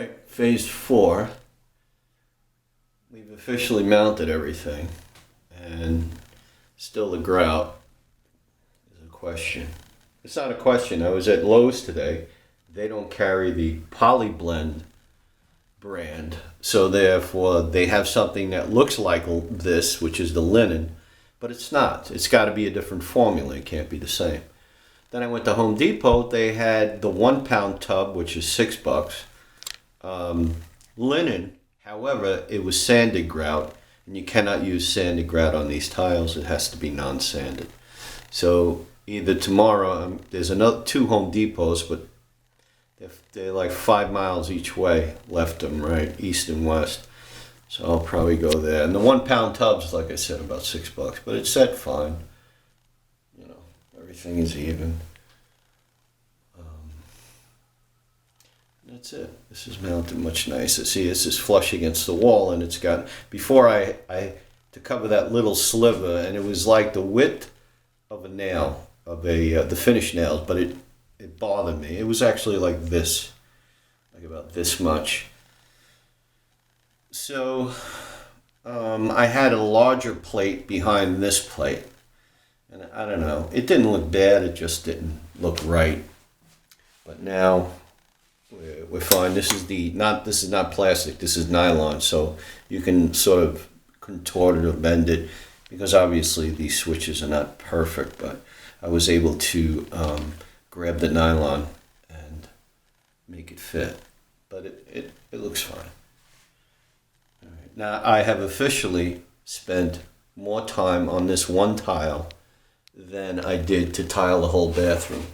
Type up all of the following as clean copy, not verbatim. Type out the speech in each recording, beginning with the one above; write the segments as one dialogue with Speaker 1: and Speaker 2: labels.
Speaker 1: Alright, phase 4. We've officially mounted everything, and still the grout is a question. It's not a question. I was at Lowe's today. They don't carry the Polyblend brand, so therefore they have something that looks like this, which is the linen, but it's not. It's got to be a different formula. It can't be the same. Then I went to Home Depot. They had the 1 pound tub, which is $6. Linen, however, it was sanded grout, and you cannot use sanded grout on these tiles. It has to be non-sanded. So either tomorrow, there's another 2 Home Depots, but they're like 5 miles each way, left and right, east and west. So I'll probably go there. And the 1 pound tubs, like I said, about $6, but it's set fine. You know, everything is even. That's it. This is mounted much nicer. See, this is flush against the wall, and it's got, before I to cover that little sliver, and it was like the width of a nail, of the finished nails, but it bothered me. It was actually like this, like about this much. So I had a larger plate behind this plate, and I don't know. It didn't look bad. It just didn't look right. But now we're fine. This is not plastic. This is nylon, so you can sort of contort it or bend it, because obviously these switches are not perfect. But I was able to grab the nylon and make it fit. But it looks fine. All right. Now I have officially spent more time on this one tile than I did to tile the whole bathroom.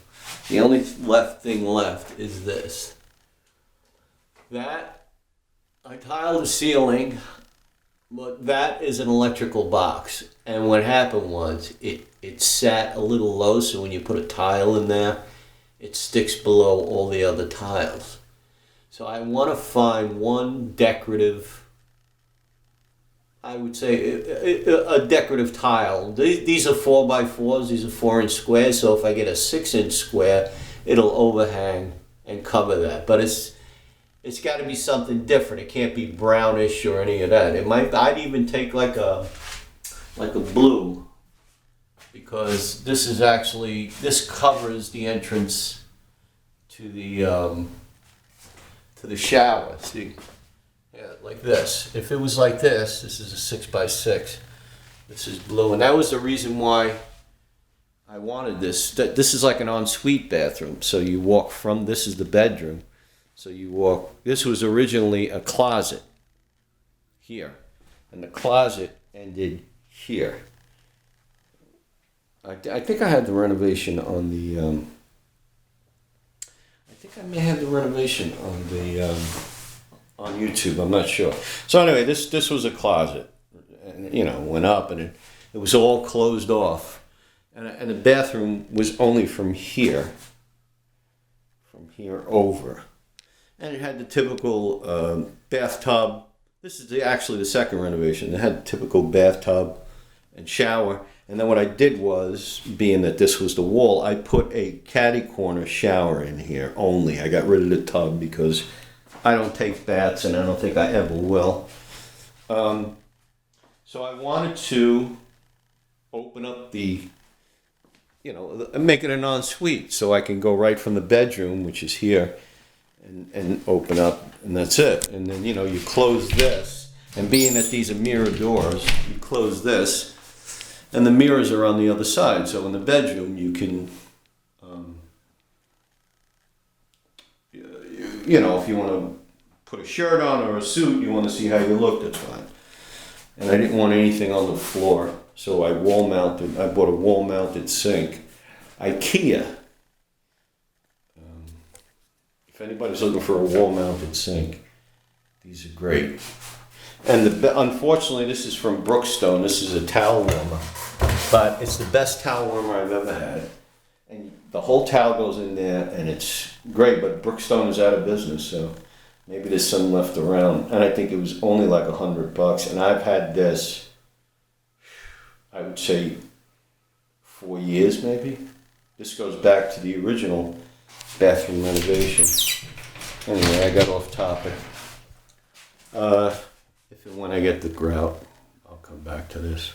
Speaker 1: The only thing left is this. That, I tiled the ceiling, but that is an electrical box. And what happened was, it sat a little low, so when you put a tile in there, it sticks below all the other tiles. So I want to find one decorative, I would say a decorative tile. These are 4x4s, these are 4-inch squares, so if I get a 6-inch square, it'll overhang and cover that. But it's got to be something different. It can't be brownish or any of that. I'd even take like a blue, because this covers the entrance to the shower. See, yeah, like this. If it was like this is a 6x6. This is blue, and that was the reason why I wanted this. This is like an ensuite bathroom. So you walk from, this is the bedroom. So you walk, this was originally a closet here, and the closet ended here. I think I had the renovation on the, I think I may have the renovation on the, on YouTube, I'm not sure. So anyway, this was a closet, and you know, went up, and it was all closed off. And the bathroom was only from here over. And it had the typical bathtub. This is actually the second renovation. It had the typical bathtub and shower. And then what I did was, being that this was the wall, I put a catty corner shower in here only. I got rid of the tub because I don't take baths, and I don't think I ever will. So I wanted to open up the, you know, make it an ensuite, so I can go right from the bedroom, which is here, and open up, and that's it. And then, you know, you close this, and being that these are mirror doors, you close this, and the mirrors are on the other side. So in the bedroom, you can, you know, if you want to put a shirt on or a suit, you want to see how you look, that's fine. And I didn't want anything on the floor, so I bought a wall-mounted sink. IKEA. If anybody's looking for a wall-mounted sink, these are great. And unfortunately, this is from Brookstone. This is a towel warmer, but it's the best towel warmer I've ever had. And the whole towel goes in there, and it's great. But Brookstone is out of business, so maybe there's some left around. And I think it was only like $100. And I've had this, I would say, 4 years maybe. This goes back to the original bathroom renovation. Anyway, I got off topic. If and when I get the grout, I'll come back to this.